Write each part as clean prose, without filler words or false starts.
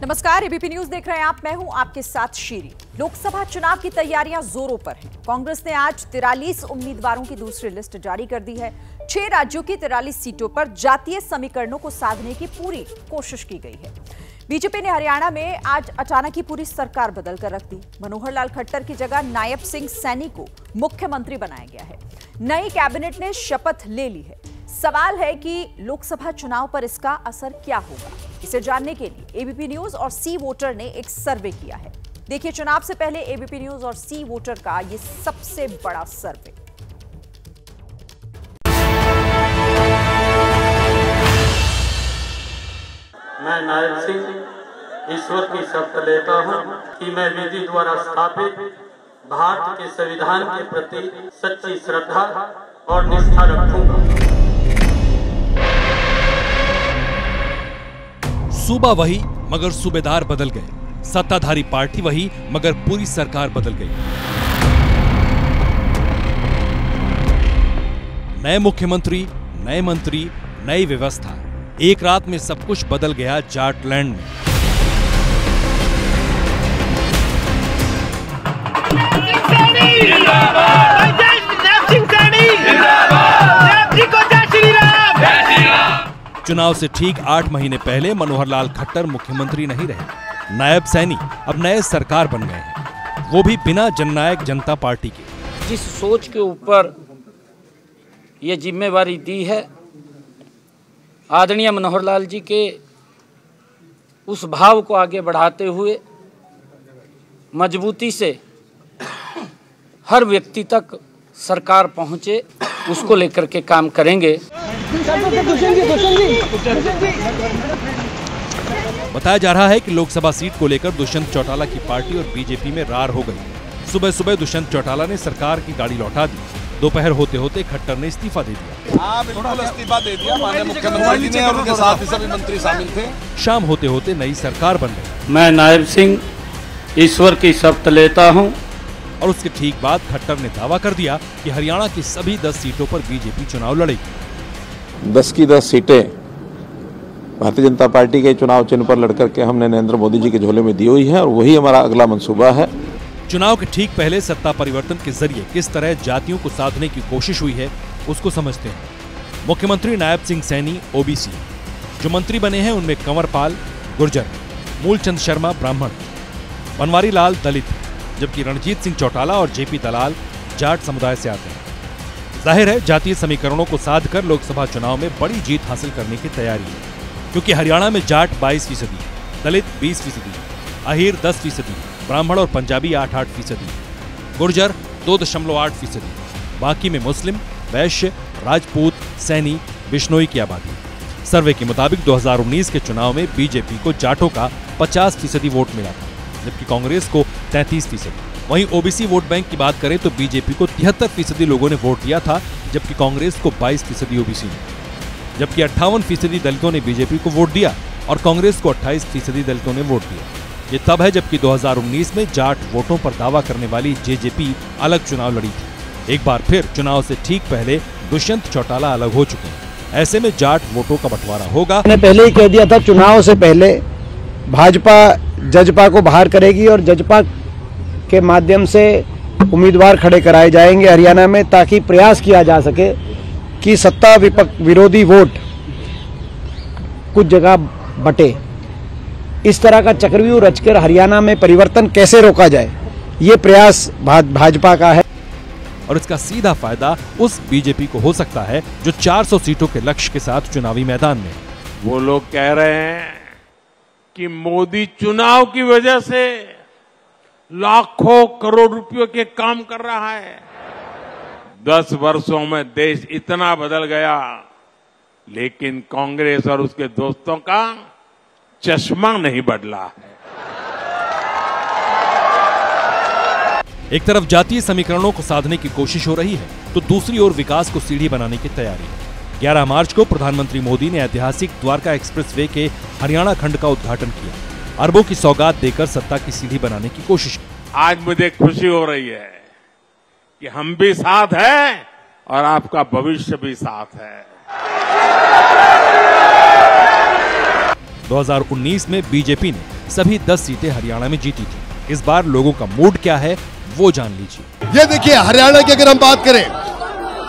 नमस्कार, ABP news देख रहे हैं आप। मैं हूं आपके साथ शीरी। लोकसभा चुनाव की तैयारियां जोरों पर हैं। कांग्रेस ने आज 43 उम्मीदवारों की दूसरी लिस्ट जारी कर दी है। 6 राज्यों की 43 सीटों पर जातीय समीकरणों को साधने की पूरी कोशिश की गई है। बीजेपी ने हरियाणा में आज अचानक ही पूरी सरकार बदल कर रख दी। मनोहर लाल खट्टर की जगह नायब सिंह सैनी को मुख्यमंत्री बनाया गया है। नई कैबिनेट ने शपथ ले ली है। सवाल है कि लोकसभा चुनाव पर इसका असर क्या होगा। इसे जानने के लिए एबीपी न्यूज और सी वोटर ने एक सर्वे किया है। देखिए चुनाव से पहले एबीपी न्यूज और सी वोटर का ये सबसे बड़ा सर्वे। मैं नायब सिंह ईश्वर की शपथ लेता हूं कि मैं विधि द्वारा स्थापित भारत के संविधान के प्रति सच्ची श्रद्धा और निष्ठा रखूंगा। सूबा वही मगर सूबेदार बदल गए। सत्ताधारी पार्टी वही मगर पूरी सरकार बदल गई। नए मुख्यमंत्री, नए मंत्री, नई व्यवस्था। एक रात में सब कुछ बदल गया जाटलैंड में। चुनाव से ठीक 8 महीने पहले मनोहर लाल खट्टर मुख्यमंत्री नहीं रहे। नायब सैनी अब नए सरकार बन गए हैं, वो भी बिना जननायक जनता पार्टी के। जिस सोच के ऊपर ये जिम्मेवारी दी है, आदरणीय मनोहर लाल जी के उस भाव को आगे बढ़ाते हुए मजबूती से हर व्यक्ति तक सरकार पहुंचे, उसको लेकर के काम करेंगे। बताया जा रहा है कि लोकसभा सीट को लेकर दुष्यंत चौटाला की पार्टी और बीजेपी में रार हो गई। सुबह सुबह दुष्यंत चौटाला ने सरकार की गाड़ी लौटा दी। दोपहर होते होते खट्टर ने इस्तीफा दे दिया। बिल्कुल इस्तीफा दे दिया माननीय मुख्यमंत्री जी ने, और उनके साथ ही सभी मंत्री शामिल थे। शाम होते होते नई सरकार बन गई। मैं नायब सिंह ईश्वर की शपथ लेता हूं। और उसके ठीक बाद खट्टर ने दावा कर दिया कि हरियाणा की सभी 10 सीटों पर बीजेपी चुनाव लड़ेगी। 10 की 10 सीटें भारतीय जनता पार्टी के चुनाव चिन्ह पर लड़कर के हमने नरेंद्र मोदी जी के झोले में दी हुई है और वही हमारा अगला मंसूबा है। चुनाव के ठीक पहले सत्ता परिवर्तन के जरिए किस तरह जातियों को साधने की कोशिश हुई है, उसको समझते हैं। मुख्यमंत्री नायब सिंह सैनी ओबीसी, जो मंत्री बने हैं उनमें कंवरपाल गुर्जर, मूलचंद शर्मा ब्राह्मण, बनवारी लाल दलित, जबकि रणजीत सिंह चौटाला और जेपी दलाल जाट समुदाय से आते हैं। जाहिर है जातीय समीकरणों को साधकर लोकसभा चुनाव में बड़ी जीत हासिल करने की तैयारी है, क्योंकि हरियाणा में जाट 22%, दलित 20%, अहीर 10%, ब्राह्मण और पंजाबी 8%, गुर्जर 2.8%, बाकी में मुस्लिम, वैश्य, राजपूत, सैनी, बिश्नोई की आबादी। सर्वे के मुताबिक 2019 के चुनाव में बीजेपी को जाटों का 50% वोट मिला था, जबकि कांग्रेस को 33%। वहीं ओबीसी वोट बैंक की बात करें तो बीजेपी को 73% लोगों ने वोट दिया था, जबकि कांग्रेस को 22% ओबीसी ने। जबकि 58% दलितों ने बीजेपी को वोट दिया और कांग्रेस को 28% दलितों ने वोट दिया। ये तब है जबकि 2019 में जाट वोटों पर दावा करने वाली जेजेपी अलग चुनाव लड़ी थी। एक बार फिर चुनाव से ठीक पहले दुष्यंत चौटाला अलग हो चुके हैं। ऐसे में जाट वोटों का बंटवारा होगा। मैंने पहले ही कह दिया था, चुनाव से पहले भाजपा जजपा को बाहर करेगी और जजपा के माध्यम से उम्मीदवार खड़े कराए जाएंगे हरियाणा में, ताकि प्रयास किया जा सके कि सत्ता विरोधी वोट कुछ जगह बटे। इस तरह का चक्रव्यूह रचकर हरियाणा में परिवर्तन कैसे रोका जाए, ये प्रयास भाजपा का है। और इसका सीधा फायदा उस बीजेपी को हो सकता है जो 400 सीटों के लक्ष्य के साथ चुनावी मैदान में। वो लोग कह रहे हैं कि मोदी चुनाव की वजह से लाखों करोड़ रुपयों के काम कर रहा है। 10 वर्षों में देश इतना बदल गया, लेकिन कांग्रेस और उसके दोस्तों का चश्मा नहीं बदला है। एक तरफ जातीय समीकरणों को साधने की कोशिश हो रही है, तो दूसरी ओर विकास को सीढ़ी बनाने की तैयारी है। 11 मार्च को प्रधानमंत्री मोदी ने ऐतिहासिक द्वारका एक्सप्रेसवे के हरियाणा खंड का उद्घाटन किया। अरबों की सौगात देकर सत्ता की सीढ़ी बनाने की कोशिश की। आज मुझे खुशी हो रही है कि हम भी साथ हैं और आपका भविष्य भी साथ है। 2019 में बीजेपी ने सभी 10 सीटें हरियाणा में जीती थी। इस बार लोगों का मूड क्या है वो जान लीजिए। ये देखिए, हरियाणा की अगर हम बात करें,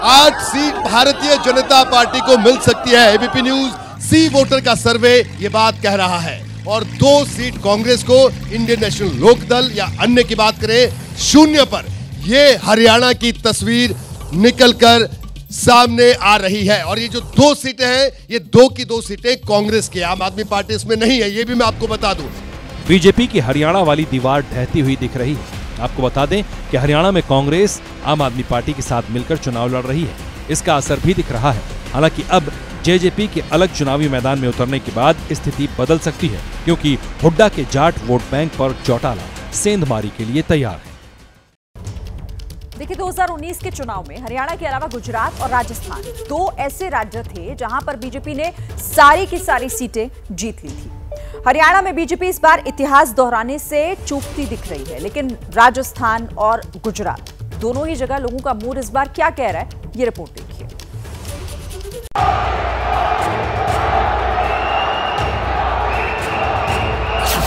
8 सीट भारतीय जनता पार्टी को मिल सकती है। एबीपी न्यूज सी वोटर का सर्वे ये बात कह रहा है, और 2 सीट कांग्रेस को। इंडियन नेशनल लोकदल या अन्य की बात करें, 0 पर। ये हरियाणा की तस्वीर निकलकर सामने आ रही है। और ये जो 2 सीटें हैं, ये 2 की 2 सीटें कांग्रेस की। आम आदमी पार्टी इसमें नहीं है, ये भी मैं आपको बता दूं। बीजेपी की हरियाणा वाली दीवार ढहती हुई दिख रही है। आपको बता दें कि हरियाणा में कांग्रेस आम आदमी पार्टी के साथ मिलकर चुनाव लड़ रही है। इसका असर भी दिख रहा है। हालांकि अब जेजेपी के अलग चुनावी मैदान में उतरने के बाद स्थिति बदल सकती है, क्योंकि हुड्डा के जाट वोट बैंक पर चौटाला सेंधमारी के लिए तैयार है। देखिए, 2019 के चुनाव में हरियाणा के अलावा गुजरात और राजस्थान 2 ऐसे राज्य थे जहां पर बीजेपी ने सारी की सारी सीटें जीत ली थी। हरियाणा में बीजेपी इस बार इतिहास दोहराने से चूकती दिख रही है, लेकिन राजस्थान और गुजरात दोनों ही जगह लोगों का मूड इस बार क्या कह रहा है, ये रिपोर्ट देखिए।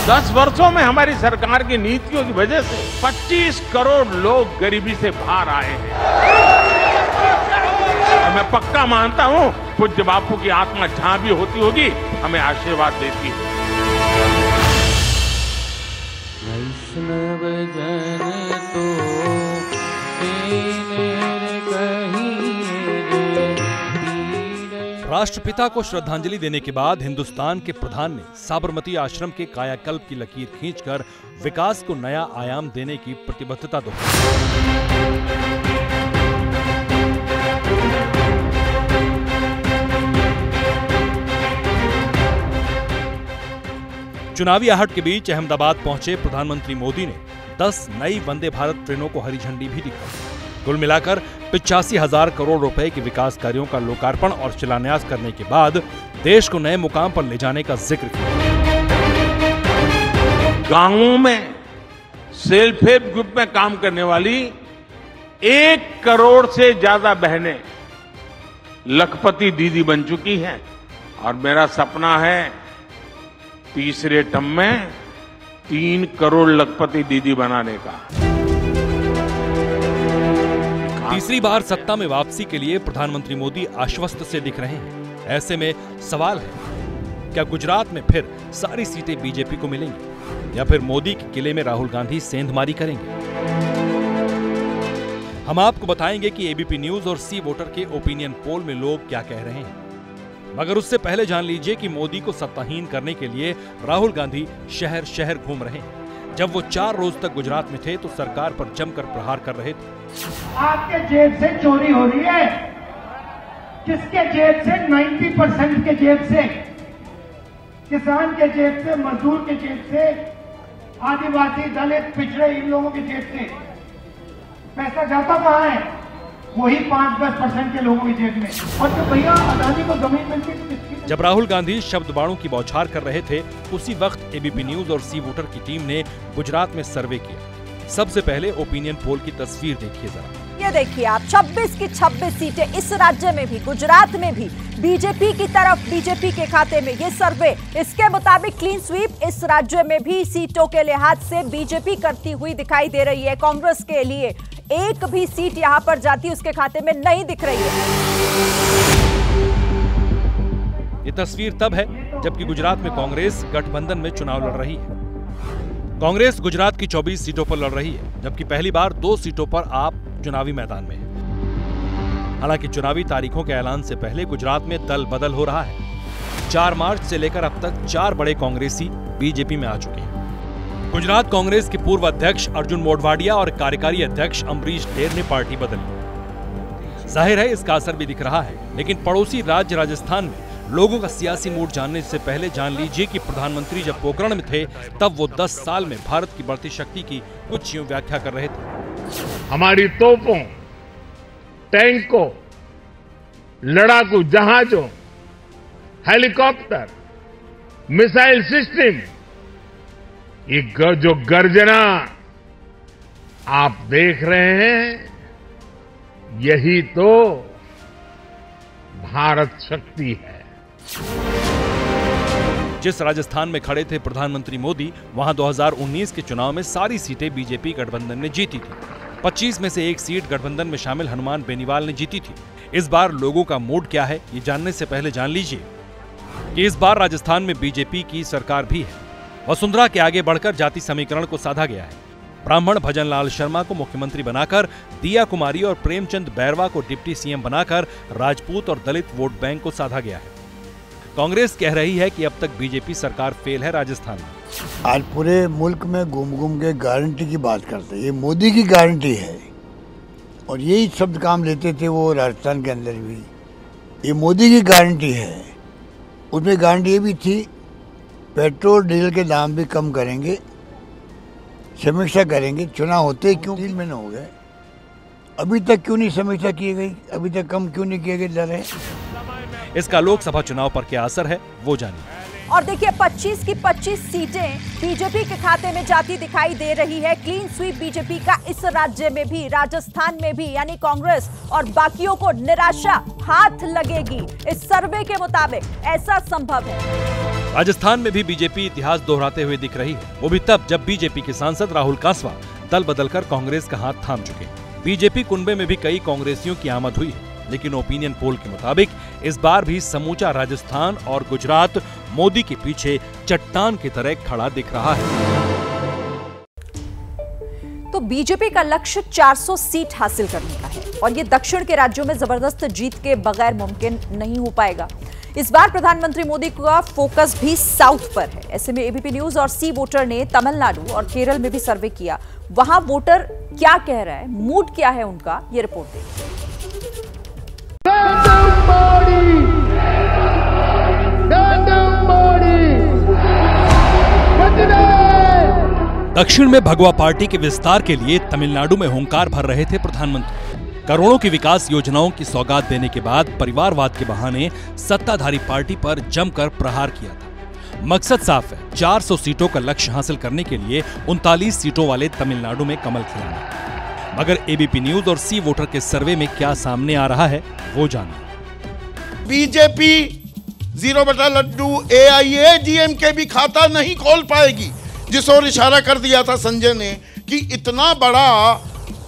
10 वर्षों में हमारी सरकार की नीतियों की वजह से 25 करोड़ लोग गरीबी से बाहर आए हैं। और मैं पक्का मानता हूं, पूज्य बापू की आत्मा जहां भी होती होगी, हमें आशीर्वाद देती है। वैष्णव जन तो राष्ट्रपिता को श्रद्धांजलि देने के बाद हिंदुस्तान के प्रधान ने साबरमती आश्रम के कायाकल्प की लकीर खींचकर विकास को नया आयाम देने की प्रतिबद्धता दोहराई। चुनावी आहट के बीच अहमदाबाद पहुंचे प्रधानमंत्री मोदी ने 10 नई वंदे भारत ट्रेनों को हरी झंडी भी दिखाई। कुल मिलाकर 85,000 करोड़ रुपए के विकास कार्यों का लोकार्पण और शिलान्यास करने के बाद देश को नए मुकाम पर ले जाने का जिक्र किया। गांवों में सेल्फ हेल्प ग्रुप में काम करने वाली 1 करोड़ से ज्यादा बहनें लखपति दीदी बन चुकी हैं, और मेरा सपना है तीसरे टर्म में 3 करोड़ लखपति दीदी बनाने का। तीसरी बार सत्ता में वापसी के लिए प्रधानमंत्री मोदी आश्वस्त से दिख रहे हैं। ऐसे में सवाल है, क्या गुजरात में फिर सारी सीटें बीजेपी को मिलेंगी या फिर मोदी के किले में राहुल गांधी सेंधमारी करेंगे? हम आपको बताएंगे कि एबीपी न्यूज और सी वोटर के ओपिनियन पोल में लोग क्या कह रहे हैं। मगर उससे पहले जान लीजिए कि मोदी को सत्ताहीन करने के लिए राहुल गांधी शहर शहर घूम रहे हैं। जब वो 4 रोज तक गुजरात में थे तो सरकार पर जमकर प्रहार कर रहे थे। आपके जेब से चोरी हो रही है, किसके जेब से? 90% के जेब से, किसान के जेब से, मजदूर के जेब से, आदिवासी, दलित, पिछड़े, इन लोगों की जेब से। पैसा जाता कहाँ है? वही 5-10% के लोगों की जेब में। और तो भैया अदानी को जमीन मिलती है। जब राहुल गांधी शब्द बाणों की बौछार कर रहे थे, उसी वक्त एबीपी न्यूज और सी वोटर की टीम ने गुजरात में सर्वे किया। सबसे पहले ओपिनियन पोल की तस्वीर देखिए जरा। ये देखिए आप, 26 की 26 सीटें इस राज्य में भी, गुजरात में भी बीजेपी की तरफ, बीजेपी के खाते में। ये सर्वे इसके मुताबिक क्लीन स्वीप इस राज्य में भी सीटों के लिहाज से बीजेपी करती हुई दिखाई दे रही है। कांग्रेस के लिए एक भी सीट यहां पर जाती उसके खाते में नहीं दिख रही है। ये तस्वीर तब है जबकि गुजरात में कांग्रेस गठबंधन में चुनाव लड़ रही है। कांग्रेस गुजरात की 24 सीटों पर लड़ रही है, जबकि पहली बार 2 सीटों पर आप चुनावी मैदान में है। हालांकि चुनावी तारीखों के ऐलान से पहले गुजरात में दल बदल हो रहा है। 4 मार्च से लेकर अब तक 4 बड़े कांग्रेसी बीजेपी में आ चुके हैं। गुजरात कांग्रेस के पूर्व अध्यक्ष अर्जुन मोढवाडिया और कार्यकारी अध्यक्ष अम्बरीश ढेर ने पार्टी बदली। जाहिर है इसका असर भी दिख रहा है, लेकिन पड़ोसी राज्य राजस्थान में लोगों का सियासी मूड जानने से पहले जान लीजिए कि प्रधानमंत्री जब पोखरण में थे तब वो 10 साल में भारत की बढ़ती शक्ति की कुछ यूं व्याख्या कर रहे थे। हमारी तोपों, टैंकों, लड़ाकू जहाजों, हेलीकॉप्टर, मिसाइल सिस्टम, ये जो गर्जना आप देख रहे हैं, यही तो भारत शक्ति है। जिस राजस्थान में खड़े थे प्रधानमंत्री मोदी, वहां 2019 के चुनाव में सारी सीटें बीजेपी गठबंधन ने जीती थी। 25 में से एक सीट गठबंधन में शामिल हनुमान बेनीवाल ने जीती थी। इस बार लोगों का मूड क्या है, ये जानने से पहले जान लीजिए कि इस बार राजस्थान में बीजेपी की सरकार भी है। वसुंधरा के आगे बढ़कर जाति समीकरण को साधा गया है। ब्राह्मण भजन लाल शर्मा को मुख्यमंत्री बनाकर, दिया कुमारी और प्रेमचंद बैरवा को डिप्टी सीएम बनाकर राजपूत और दलित वोट बैंक को साधा गया है। कांग्रेस कह रही है कि अब तक बीजेपी सरकार फेल है राजस्थान में। आज पूरे मुल्क में घूम के गारंटी की बात करते हैं। ये मोदी की गारंटी है और यही शब्द काम लेते थे वो राजस्थान के अंदर भी। ये मोदी की गारंटी है। उसमें गारंटी ये भी थी पेट्रोल डीजल के दाम भी कम करेंगे, समीक्षा करेंगे। चुनाव होते क्यों 3 महीने हो गए, अभी तक क्यों नहीं समीक्षा की गई, अभी तक कम क्यों नहीं किए गए दरें? इसका लोकसभा चुनाव पर क्या असर है वो जानिए। और देखिए 25 की 25 सीटें बीजेपी के खाते में जाती दिखाई दे रही है। क्लीन स्वीप बीजेपी का इस राज्य में भी, राजस्थान में भी, यानी कांग्रेस और बाकियों को निराशा हाथ लगेगी। इस सर्वे के मुताबिक ऐसा संभव है। राजस्थान में भी बीजेपी इतिहास दोहराते हुए दिख रही है, वो भी तब जब बीजेपी के सांसद राहुल कांसवा दल बदलकर कांग्रेस का हाथ थाम चुके। बीजेपी कुनबे में भी कई कांग्रेसियों की आमद हुई है, लेकिन ओपिनियन पोल के मुताबिक इस बार भी समूचा राजस्थान और गुजरात मोदी के पीछे चट्टान की तरह खड़ा दिख रहा है। तो बीजेपी का लक्ष्य 400 सीट हासिल करने का है और ये दक्षिण के राज्यों में जबरदस्त जीत के बगैर मुमकिन नहीं हो पाएगा। इस बार प्रधानमंत्री मोदी का फोकस भी साउथ पर है। ऐसे में एबीपी न्यूज और सी वोटर ने तमिलनाडु और केरल में भी सर्वे किया। वहां वोटर क्या कह रहा है, मूड क्या है उनका, ये रिपोर्ट देखिए। दक्षिण में भगवा पार्टी के विस्तार के लिए तमिलनाडु में हुंकार भर रहे थे प्रधानमंत्री। करोड़ों की विकास योजनाओं की सौगात देने के बाद परिवारवाद के बहाने सत्ताधारी पार्टी पर जमकर प्रहार किया था। मकसद साफ है, 400 सीटों का लक्ष्य हासिल करने के लिए 39 सीटों वाले तमिलनाडु में कमल खिलाना। मगर एबीपी न्यूज और सी वोटर के सर्वे में क्या सामने आ रहा है वो जानिए। बीजेपी 0/लड्डू AIADMK भी खाता नहीं खोल पाएगी, जिस ओर इशारा कर दिया था संजय ने कि इतना बड़ा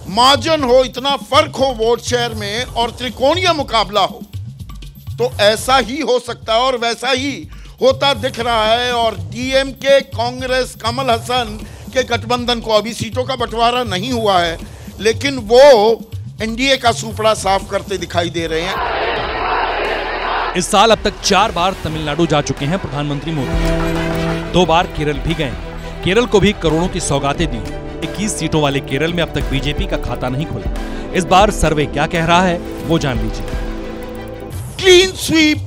मार्जिन हो, इतना फर्क हो वोट शेयर में और त्रिकोणीय मुकाबला हो, तो ऐसा ही हो सकता है और वैसा ही होता दिख रहा है। और DMK, कांग्रेस, कमल हसन के गठबंधन को अभी सीटों का बंटवारा नहीं हुआ है, लेकिन वो NDA का सुपड़ा साफ करते दिखाई दे रहे हैं। इस साल अब तक 4 बार तमिलनाडु जा चुके हैं प्रधानमंत्री मोदी। 2 बार केरल भी गए। केरल को भी करोड़ों की सौगातें दी। 21 सीटों वाले केरल में अब तक बीजेपी का खाता नहीं खुला। इस बार सर्वे क्या कह रहा है वो जान लीजिए। क्लीन स्वीप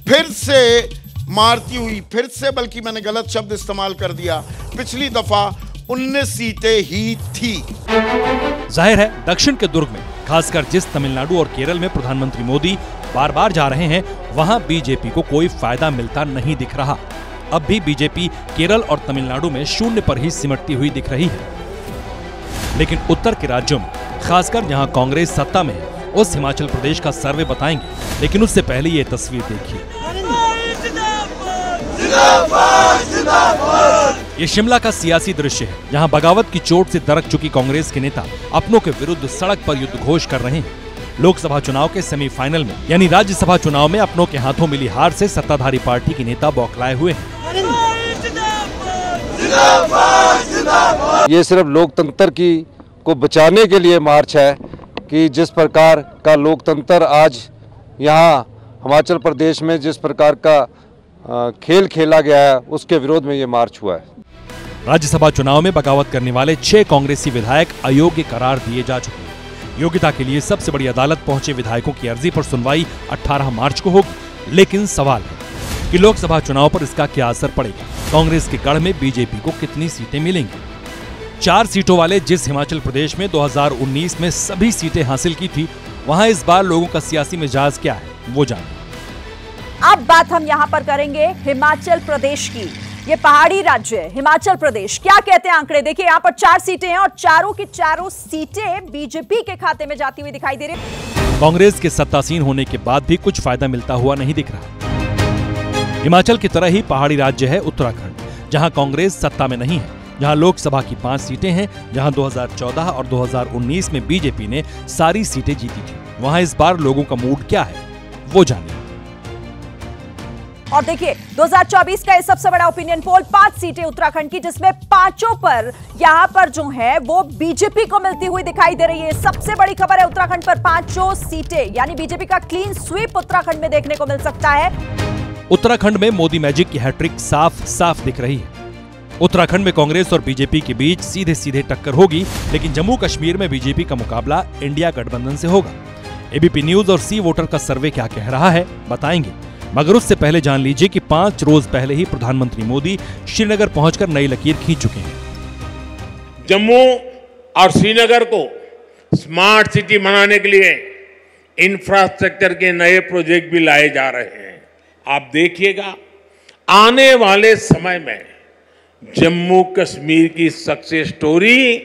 फिर से मारती हुई, फिर से बल्कि मैंने गलत शब्द इस्तेमाल कर दिया, पिछली दफा 19 सीटें ही थी। जाहिर है दक्षिण के दुर्ग में, खासकर जिस तमिलनाडु और केरल में प्रधानमंत्री मोदी बार बार जा रहे हैं, वहां बीजेपी को कोई फायदा मिलता नहीं दिख रहा। अब भी बीजेपी केरल और तमिलनाडु में शून्य पर ही सिमटती हुई दिख रही है। लेकिन उत्तर के राज्यों में, खासकर जहां कांग्रेस सत्ता में है, उस हिमाचल प्रदेश का सर्वे बताएंगे। लेकिन उससे पहले ये तस्वीर देखिए। ये शिमला का सियासी दृश्य है, जहां बगावत की चोट से दरक चुकी कांग्रेस के नेता अपनों के विरुद्ध सड़क पर युद्ध घोष कर रहे हैं। लोकसभा चुनाव के सेमीफाइनल में यानी राज्यसभा चुनाव में अपनों के हाथों मिली हार से सत्ताधारी पार्टी के नेता बौखलाए हुए हैं। ये सिर्फ लोकतंत्र को बचाने के लिए मार्च है कि जिस प्रकार का लोकतंत्र आज यहाँ हिमाचल प्रदेश में जिस प्रकार का खेल खेला गया है, उसके विरोध में ये मार्च हुआ है। राज्यसभा चुनाव में बगावत करने वाले 6 कांग्रेसी विधायक अयोग्य करार दिए जा चुके हैं। योग्यता के लिए सबसे बड़ी अदालत पहुंचे विधायकों की अर्जी पर सुनवाई 18 मार्च को होगी। लेकिन सवाल है कि लोकसभा चुनाव पर इसका क्या असर पड़ेगा। कांग्रेस के गढ़ में बीजेपी को कितनी सीटें मिलेंगी। 4 सीटों वाले जिस हिमाचल प्रदेश में 2019 में सभी सीटें हासिल की थी, वहां इस बार लोगों का सियासी मिजाज क्या है वो जानिए। अब बात हम यहां पर करेंगे हिमाचल प्रदेश की। ये पहाड़ी राज्य है हिमाचल प्रदेश। क्या कहते हैं आंकड़े, देखिए यहाँ पर 4 सीटें हैं और चारों की चारों सीटें बीजेपी के खाते में जाती हुई दिखाई दे रही। कांग्रेस के सत्तासीन होने के बाद भी कुछ फायदा मिलता हुआ नहीं दिख रहा। हिमाचल की तरह ही पहाड़ी राज्य है उत्तराखंड, जहां कांग्रेस सत्ता में नहीं है, जहां लोकसभा की 5 सीटें हैं, जहां 2014 और 2019 में बीजेपी ने सारी सीटें जीती थी। वहां इस बार लोगों का मूड क्या है, वो जानिए। और देखिए 2024 का ये सबसे बड़ा ओपिनियन पोल, 5 सीटें उत्तराखंड की, जिसमें 5 पर यहां पर जो है वो बीजेपी को मिलती हुई दिखाई दे रही है। सबसे बड़ी खबर है उत्तराखंड पर 5 सीटें, यानी बीजेपी का क्लीन स्वीप उत्तराखंड में देखने को मिल सकता है। उत्तराखंड में मोदी मैजिक की हैट्रिक साफ साफ दिख रही है। उत्तराखंड में कांग्रेस और बीजेपी के बीच सीधे सीधे टक्कर होगी, लेकिन जम्मू कश्मीर में बीजेपी का मुकाबला इंडिया गठबंधन से होगा। एबीपी न्यूज और सी वोटर का सर्वे क्या कह रहा है बताएंगे, मगर उससे पहले जान लीजिए कि 5 रोज पहले ही प्रधानमंत्री मोदी श्रीनगर पहुंचकर नई लकीर खींच चुके हैं। जम्मू और श्रीनगर को स्मार्ट सिटी बनाने के लिए इंफ्रास्ट्रक्चर के नए प्रोजेक्ट भी लाए जा रहे हैं। आप देखिएगा आने वाले समय में जम्मू कश्मीर की सक्सेस स्टोरी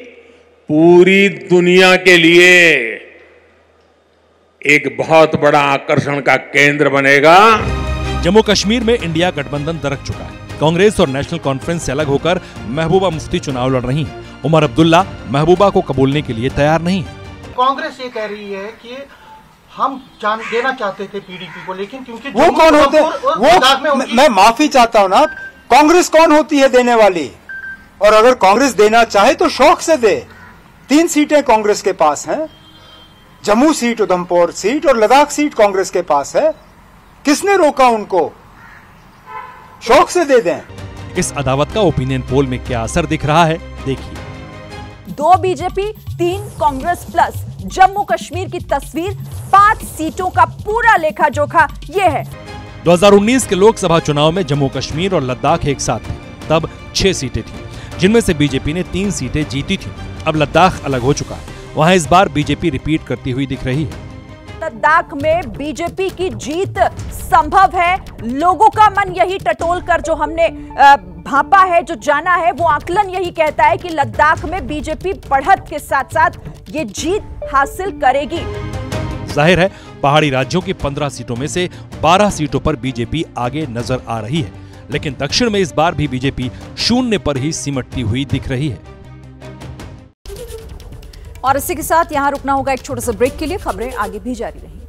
पूरी दुनिया के लिए एक बहुत बड़ा आकर्षण का केंद्र बनेगा। जम्मू कश्मीर में इंडिया गठबंधन दरक चुका है। कांग्रेस और नेशनल कॉन्फ्रेंस से अलग होकर महबूबा मुफ्ती चुनाव लड़ रही हैं। उमर अब्दुल्ला महबूबा को कबूलने के लिए तैयार नहीं है। कांग्रेस ये कह रही है कि हम देना चाहते थे पीडीपी को, लेकिन क्योंकि वो कौन होते, वो मैं माफी चाहता हूँ ना, कांग्रेस कौन होती है देने वाली? और अगर कांग्रेस देना चाहे तो शौक से दे। 3 सीटें कांग्रेस के पास हैं, जम्मू सीट, उधमपुर सीट और लद्दाख सीट कांग्रेस के पास है। किसने रोका उनको? शौक से दे दें। इस अदावत का ओपिनियन पोल में क्या असर दिख रहा है, देखिए। 2 बीजेपी, 3 कांग्रेस प्लस जम्मू कश्मीर की तस्वीर, 5 सीटों का पूरा लेखा जोखा ये है। 2019 के लोकसभा चुनाव में जम्मू कश्मीर और लद्दाख एक साथ थे। तब 6 सीटें थी, जिनमें से बीजेपी ने 3 सीटें जीती थी। अब लद्दाख अलग हो चुका है, वहां इस बार बीजेपी रिपीट करती हुई दिख रही है। लद्दाख में बीजेपी की जीत संभव है। लोगों का मन यही टटोल कर जो हमने भांपा है, जो जाना है, वो आकलन यही कहता है कि लद्दाख में बीजेपी बढ़त के साथ साथ ये जीत हासिल करेगी। जाहिर है पहाड़ी राज्यों की 15 सीटों में से 12 सीटों पर बीजेपी आगे नजर आ रही है, लेकिन दक्षिण में इस बार भी बीजेपी 0 पर ही सिमटती हुई दिख रही है। और इसी के साथ यहां रुकना होगा एक छोटे से ब्रेक के लिए। खबरें आगे भी जारी रहेंगी।